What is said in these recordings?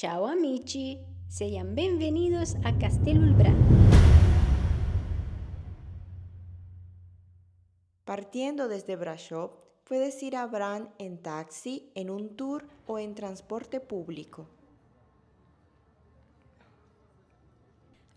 Ciao amici, sean bienvenidos a Castellulbrán. Partiendo desde Brasov, puedes ir a Bran en taxi, en un tour o en transporte público.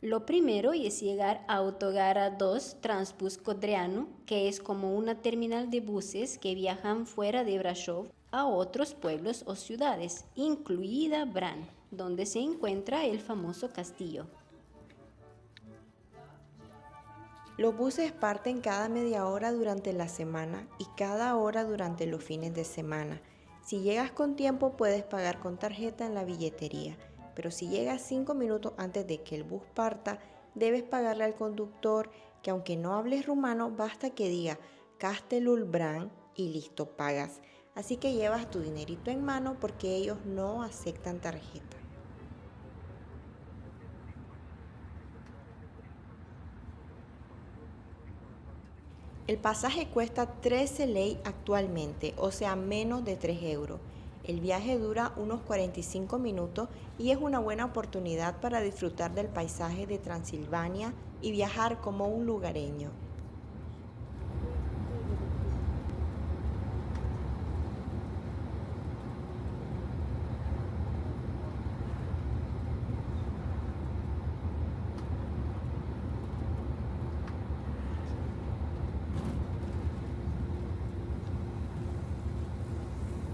Lo primero es llegar a Autogara 2 Transbus Codreanu, que es como una terminal de buses que viajan fuera de Brasov a otros pueblos o ciudades, incluida Bran, donde se encuentra el famoso castillo. Los buses parten cada media hora durante la semana y cada hora durante los fines de semana. Si llegas con tiempo puedes pagar con tarjeta en la billetería, pero si llegas 5 minutos antes de que el bus parta, debes pagarle al conductor que aunque no hables rumano, basta que diga Castellulbrán y listo, pagas. Así que llevas tu dinerito en mano porque ellos no aceptan tarjeta. El pasaje cuesta 13 lei actualmente, o sea, menos de 3 euros. El viaje dura unos 45 minutos y es una buena oportunidad para disfrutar del paisaje de Transilvania y viajar como un lugareño.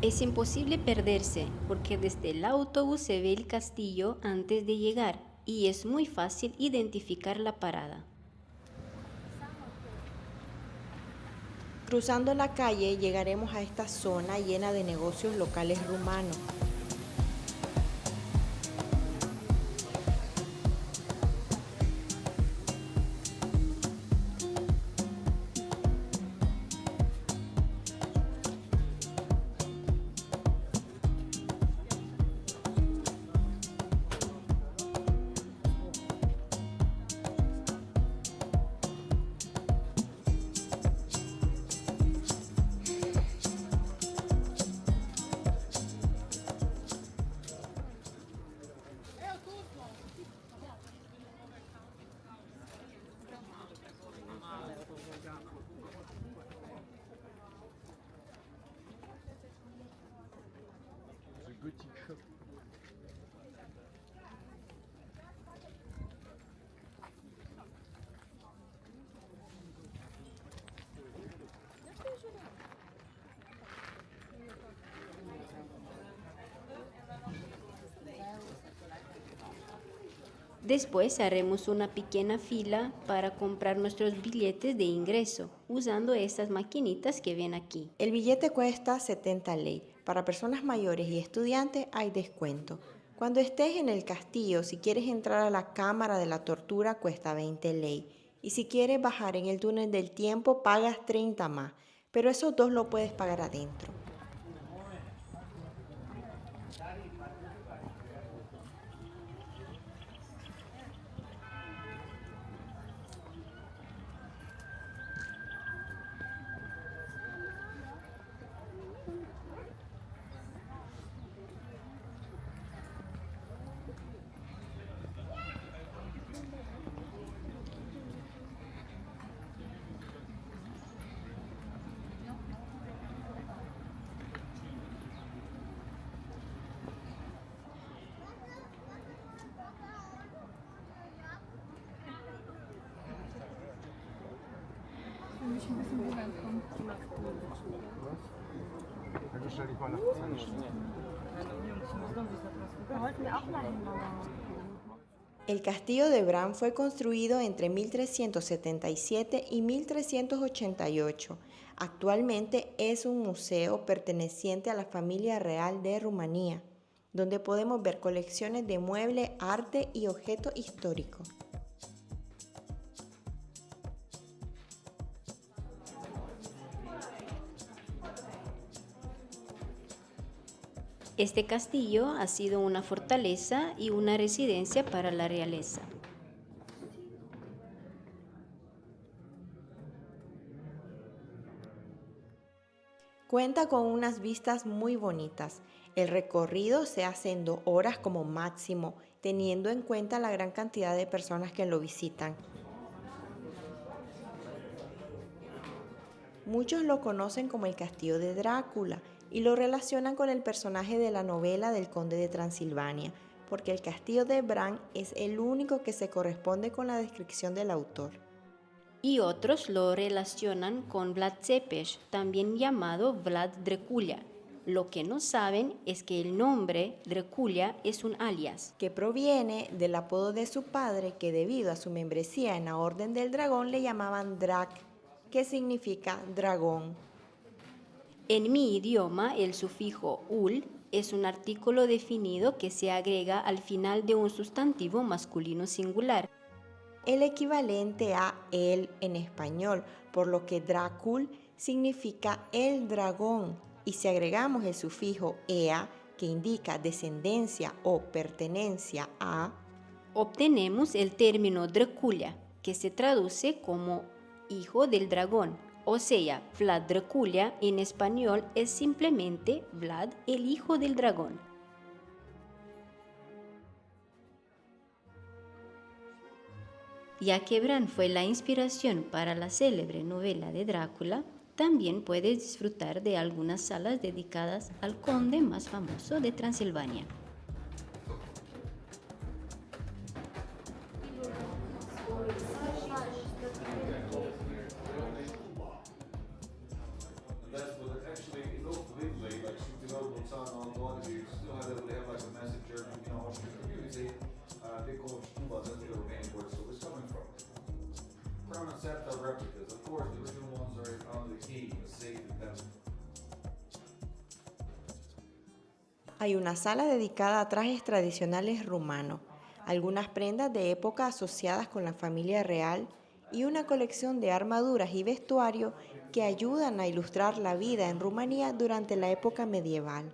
Es imposible perderse porque desde el autobús se ve el castillo antes de llegar y es muy fácil identificar la parada. Cruzando la calle llegaremos a esta zona llena de negocios locales rumanos. Después haremos una pequeña fila para comprar nuestros billetes de ingreso usando estas maquinitas que ven aquí. El billete cuesta 70 lei. Para personas mayores y estudiantes hay descuento. Cuando estés en el castillo, si quieres entrar a la cámara de la tortura, cuesta 20 lei. Y si quieres bajar en el túnel del tiempo, pagas 30 más. Pero esos dos lo puedes pagar adentro. Mich ein bisschen wundern kommt. Wir wollten auch mal hin, Mama. El castillo de Bran fue construido entre 1377 y 1388. Actualmente es un museo perteneciente a la familia real de Rumanía, donde podemos ver colecciones de muebles, arte y objetos históricos. Este castillo ha sido una fortaleza y una residencia para la realeza. Cuenta con unas vistas muy bonitas. El recorrido se hace en 2 horas como máximo, teniendo en cuenta la gran cantidad de personas que lo visitan. Muchos lo conocen como el Castillo de Drácula y lo relacionan con el personaje de la novela del Conde de Transilvania, porque el castillo de Bran es el único que se corresponde con la descripción del autor. Y otros lo relacionan con Vlad Tepes, también llamado Vlad Dracula. Lo que no saben es que el nombre Dracula es un alias. Que proviene del apodo de su padre, que debido a su membresía en la Orden del Dragón le llamaban Drac, que significa dragón. En mi idioma, el sufijo ul es un artículo definido que se agrega al final de un sustantivo masculino singular. El equivalente a el en español, por lo que Drácul significa el dragón, y si agregamos el sufijo ea, que indica descendencia o pertenencia a, Obtenemos el término Dracula, que se traduce como hijo del dragón. O sea, Vlad Dracula en español es simplemente Vlad el hijo del dragón. Ya que Bran fue la inspiración para la célebre novela de Drácula, también puedes disfrutar de algunas salas dedicadas al conde más famoso de Transilvania. That's what actually in those completely like shooting out what's on all the you still have that they have like a massive German, community. They call them Stulas, that's the Romanian word, so it's coming from. Permanent Sapphire replicas, of course, the original ones are on the key, the safe and them. hay una sala dedicada a trajes tradicionales rumanos, algunas prendas de época asociadas con la familia real y una colección de armaduras y vestuario que ayudan a ilustrar la vida en Rumanía durante la época medieval.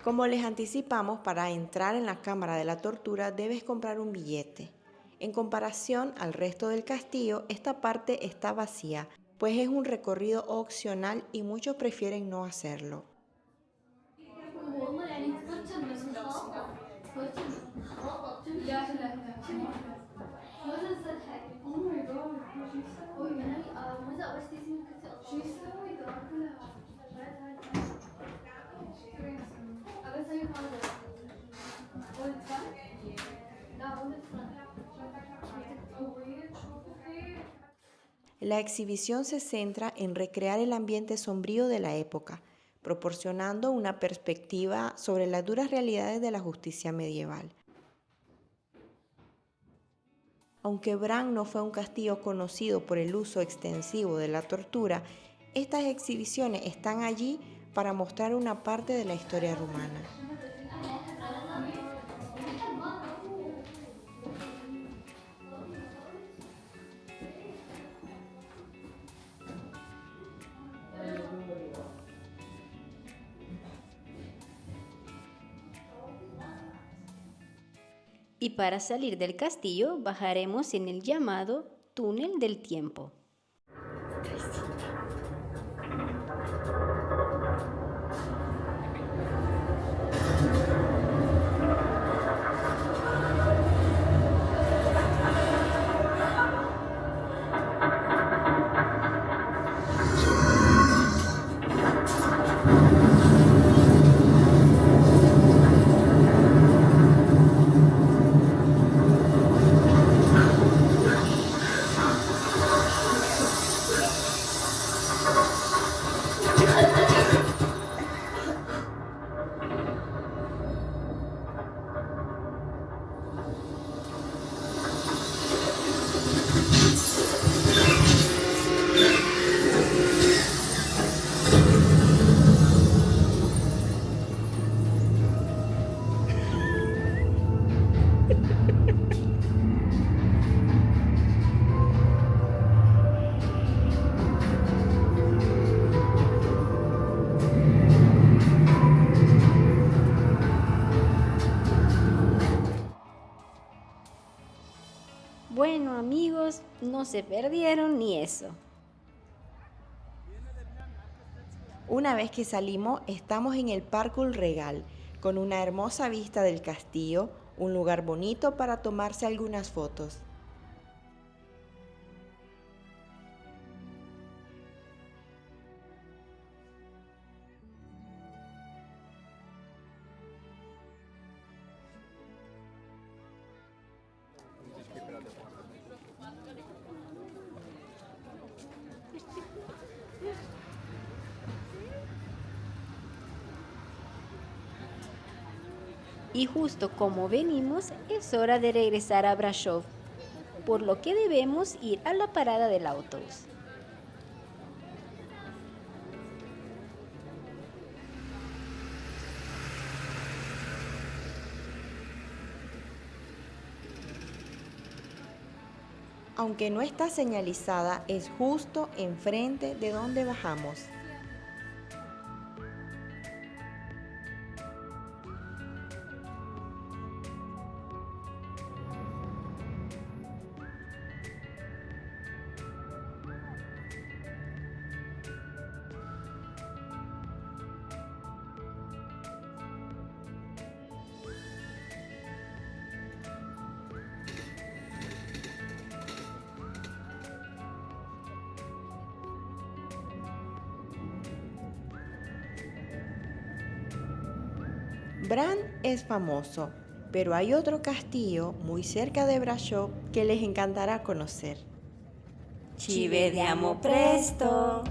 Como les anticipamos, para entrar en la Cámara de la Tortura debes comprar un billete. En comparación al resto del castillo, esta parte está vacía, pues es un recorrido opcional y muchos prefieren no hacerlo. La exhibición se centra en recrear el ambiente sombrío de la época, proporcionando una perspectiva sobre las duras realidades de la justicia medieval. Aunque Bran no fue un castillo conocido por el uso extensivo de la tortura, estas exhibiciones están allí para mostrar una parte de la historia rumana. Y para salir del castillo bajaremos en el llamado túnel del tiempo. Bueno amigos, no se perdieron ni eso. Una vez que salimos, estamos en el Parcul Regal, con una hermosa vista del castillo, un lugar bonito para tomarse algunas fotos. Y justo como venimos, es hora de regresar a Brașov, por lo que debemos ir a la parada del autobús. Aunque no está señalizada, es justo enfrente de donde bajamos. Bran es famoso, pero hay otro castillo muy cerca de Brașov que les encantará conocer. Ci vediamo presto!